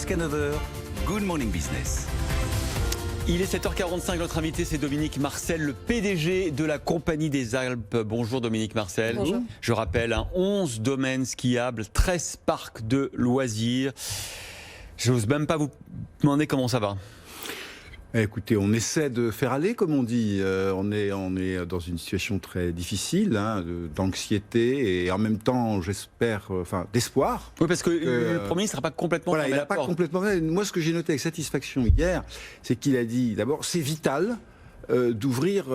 jusqu'à 9h, Good Morning Business. Il est 7h45, notre invité c'est Dominique Marcel, le PDG de la Compagnie des Alpes. Bonjour Dominique Marcel. Bonjour. Je rappelle, 11 domaines skiables, 13 parcs de loisirs. Je n'ose même pas vous demander comment ça va. Écoutez, on essaie de faire aller, comme on dit. On est dans une situation très difficile, d'anxiété et en même temps, j'espère, d'espoir. Oui, parce que le Premier ministre n'a pas complètement Voilà, il fermé n'a la pas porte. complètement. Moi, ce que j'ai noté avec satisfaction hier, c'est qu'il a dit, d'abord, c'est vital d'ouvrir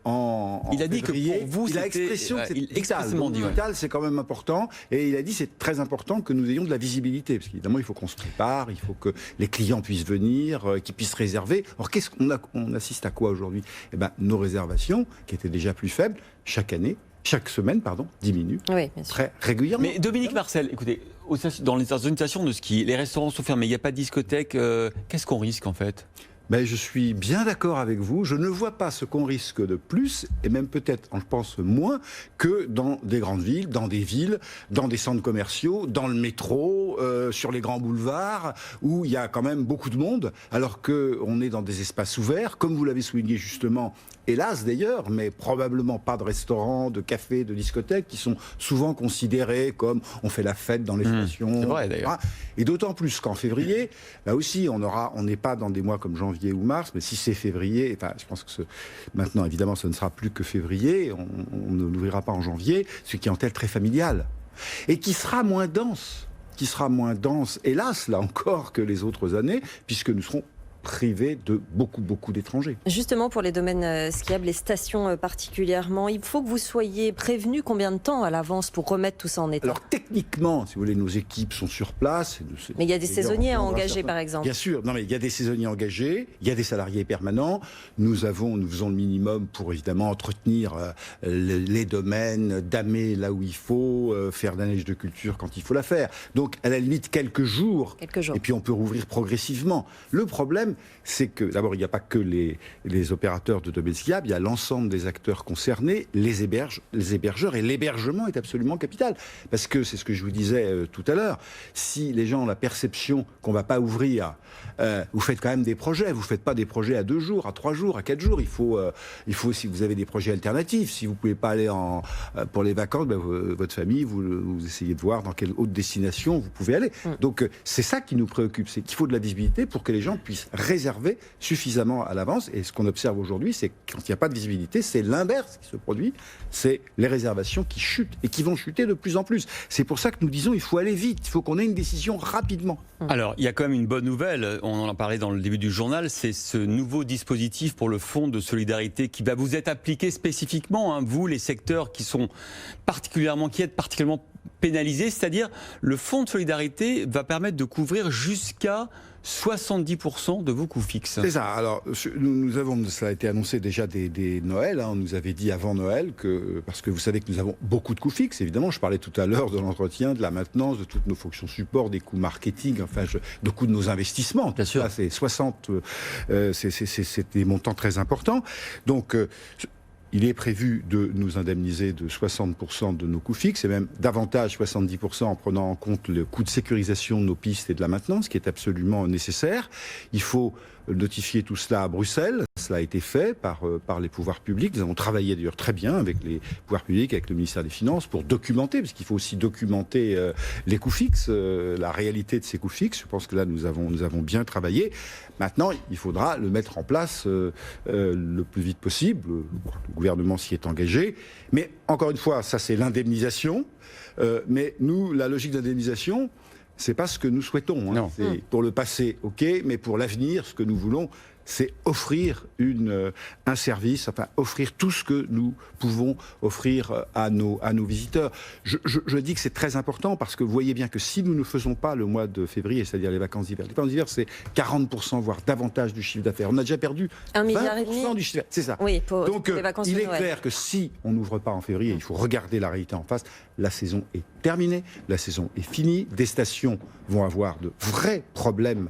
en Il a dit février. que pour vous, il a c'était- l'expression que c'est il vital. expressément Donc, dit, ouais. vital, c'est quand même important. Et il a dit c'est très important que nous ayons de la visibilité. Parce qu'évidemment, il faut qu'on se prépare, il faut que les clients puissent venir, qu'ils puissent réserver. Alors, qu'est-ce qu'on on assiste à quoi aujourd'hui ? Eh ben, nos réservations, qui étaient déjà plus faibles, chaque semaine, diminuent Oui, bien sûr. très régulièrement. Mais Dominique Marcel, écoutez, dans les stations de ski, les restaurants sont fermés, il n'y a pas de discothèque. Qu'est-ce qu'on risque en fait ? Ben, je suis bien d'accord avec vous. Je ne vois pas ce qu'on risque de plus, et même peut-être, je pense, moins, que dans des grandes villes, dans des centres commerciaux, dans le métro, sur les grands boulevards, où il y a quand même beaucoup de monde, alors qu'on est dans des espaces ouverts, comme vous l'avez souligné justement, hélas d'ailleurs, mais probablement pas de restaurants, de cafés, de discothèques, qui sont souvent considérés comme on fait la fête dans les stations. c'est vrai, d'ailleurs. etc. Et d'autant plus qu'en février, là aussi, on n'est pas dans des mois comme janvier ou mars, mais si c'est février, je pense que maintenant, évidemment, ce ne sera plus que février, on ne l'ouvrira pas en janvier, ce qui est en tel très familial, et qui sera moins dense, hélas, là encore, que les autres années, puisque nous serons privés de beaucoup d'étrangers. Justement, pour les domaines skiables, les stations particulièrement, il faut que vous soyez prévenus combien de temps à l'avance pour remettre tout ça en état ? Alors techniquement, si vous voulez, nos équipes sont sur place. Mais il y a des saisonniers à engager, par exemple. Bien sûr, non mais il y a des saisonniers engagés, il y a des salariés permanents. Nous faisons le minimum pour évidemment entretenir les domaines, damer là où il faut, faire de la neige de culture quand il faut la faire. Donc à la limite quelques jours. Et puis on peut rouvrir progressivement. Le problème, c'est que d'abord il n'y a pas que les opérateurs de domaines skiables, il y a l'ensemble des acteurs concernés, les hébergeurs, et l'hébergement est absolument capital. Parce que c'est ce que je vous disais tout à l'heure, si les gens ont la perception qu'on ne va pas ouvrir, vous faites quand même des projets, vous ne faites pas des projets à 2 jours, à 3 jours, à 4 jours, il faut si vous avez des projets alternatifs, si vous ne pouvez pas aller pour les vacances, votre famille, vous essayez de voir dans quelle autre destination vous pouvez aller. Donc c'est ça qui nous préoccupe, c'est qu'il faut de la visibilité pour que les gens puissent réserver suffisamment à l'avance. Et ce qu'on observe aujourd'hui, c'est que quand il n'y a pas de visibilité, c'est l'inverse qui se produit, c'est les réservations qui chutent et qui vont chuter de plus en plus. C'est pour ça que nous disons il faut aller vite, il faut qu'on ait une décision rapidement. Alors, il y a quand même une bonne nouvelle, on en a parlé dans le début du journal, c'est ce nouveau dispositif pour le fonds de solidarité qui va vous être appliqué spécifiquement, vous, les secteurs qui êtes particulièrement pénalisés, c'est-à-dire le fonds de solidarité va permettre de couvrir jusqu'à 70% de vos coûts fixes. C'est ça. Alors, ça a été annoncé déjà dès Noël. On nous avait dit avant Noël parce que vous savez que nous avons beaucoup de coûts fixes. Évidemment, je parlais tout à l'heure de l'entretien, de la maintenance, de toutes nos fonctions support, des coûts marketing, de coûts de nos investissements. Bien sûr. Là, c'est 60. C'est des montants très importants. Donc, il est prévu de nous indemniser de 60% de nos coûts fixes et même davantage 70% en prenant en compte le coût de sécurisation de nos pistes et de la maintenance, qui est absolument nécessaire. Il faut notifier tout cela à Bruxelles. Cela a été fait par les pouvoirs publics. Nous avons travaillé d'ailleurs très bien avec les pouvoirs publics, avec le ministère des Finances, pour documenter, parce qu'il faut aussi documenter les coûts fixes, la réalité de ces coûts fixes. Je pense que là, nous avons bien travaillé. Maintenant, il faudra le mettre en place le plus vite possible. Le gouvernement s'y est engagé. Mais encore une fois, ça c'est l'indemnisation. Mais nous, la logique d'indemnisation, c'est pas ce que nous souhaitons. Non. C'est pour le passé, ok, mais pour l'avenir, ce que nous voulons, c'est offrir un service, offrir tout ce que nous pouvons offrir à nos visiteurs. Je dis que c'est très important parce que vous voyez bien que si nous ne faisons pas le mois de février, c'est-à-dire les vacances d'hiver, c'est 40% voire davantage du chiffre d'affaires. On a déjà perdu 1,5 milliard du chiffre d'affaires. C'est ça. Oui, pour Donc les vacances de il est Noël. clair que si on n'ouvre pas en février, il faut regarder la réalité en face. La saison est terminée, la saison est finie. Des stations vont avoir de vrais problèmes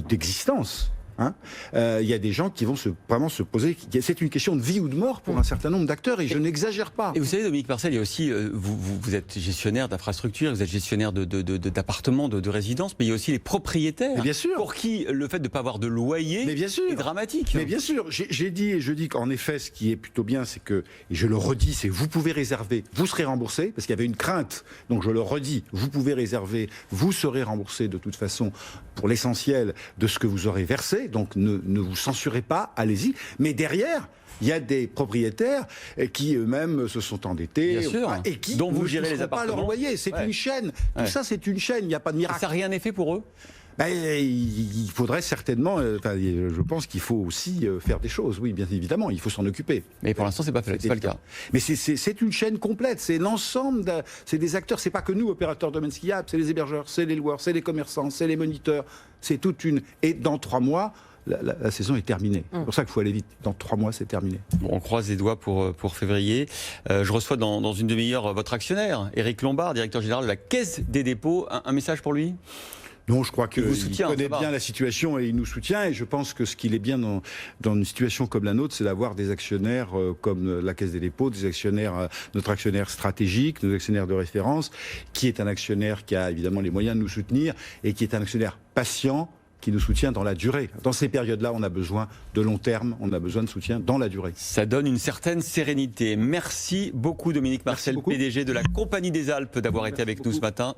d'existence. Hein. Il y a des gens qui vont vraiment se poser. C'est une question de vie ou de mort pour un certain nombre d'acteurs, et je n'exagère pas. Et vous savez, Dominique Marcel, il y a aussi, vous êtes gestionnaire d'infrastructures, vous êtes gestionnaire d'appartements, de résidences, mais il y a aussi les propriétaires. Mais bien sûr. Pour qui le fait de ne pas avoir de loyer est dramatique. Mais bien sûr, j'ai dit et je dis qu'en effet, ce qui est plutôt bien, c'est que, et je le redis, c'est vous pouvez réserver, vous serez remboursé, parce qu'il y avait une crainte. Donc je le redis, vous pouvez réserver, vous serez remboursé de toute façon pour l'essentiel de ce que vous aurez versé. Donc ne vous censurez pas, allez-y. Mais derrière, il y a des propriétaires qui eux-mêmes se sont endettés. Bien sûr. Et qui dont vous ne gérez les toucheront pas appartements. leur loyer. C'est une chaîne. Tout ça, c'est une chaîne. Il n'y a pas de miracle. Ça n'a rien fait pour eux? Il faudrait certainement, je pense qu'il faut aussi faire des choses, oui, bien évidemment, il faut s'en occuper. Mais pour l'instant, c'est pas le cas. Mais c'est une chaîne complète, c'est l'ensemble, c'est des acteurs, c'est pas que nous, opérateurs de domaine skiable, c'est les hébergeurs, c'est les loueurs, c'est les commerçants, c'est les moniteurs, c'est toute une... Et dans 3 mois, la saison est terminée. C'est pour ça qu'il faut aller vite. Dans 3 mois, c'est terminé. Bon, on croise les doigts pour février. Je reçois dans une demi-heure votre actionnaire, Éric Lombard, directeur général de la Caisse des dépôts. Un message pour lui ? Non, je crois qu'il connaît bien la situation et il nous soutient. Et je pense que ce qu'il est bien dans une situation comme la nôtre, c'est d'avoir des actionnaires comme la Caisse des dépôts, des actionnaires, notre actionnaire stratégique, nos actionnaires de référence, qui est un actionnaire qui a évidemment les moyens de nous soutenir et qui est un actionnaire patient, qui nous soutient dans la durée. Dans ces périodes-là, on a besoin de long terme, on a besoin de soutien dans la durée. Ça donne une certaine sérénité. Merci beaucoup Dominique Marcel, PDG de la Compagnie des Alpes, d'avoir été avec nous ce matin.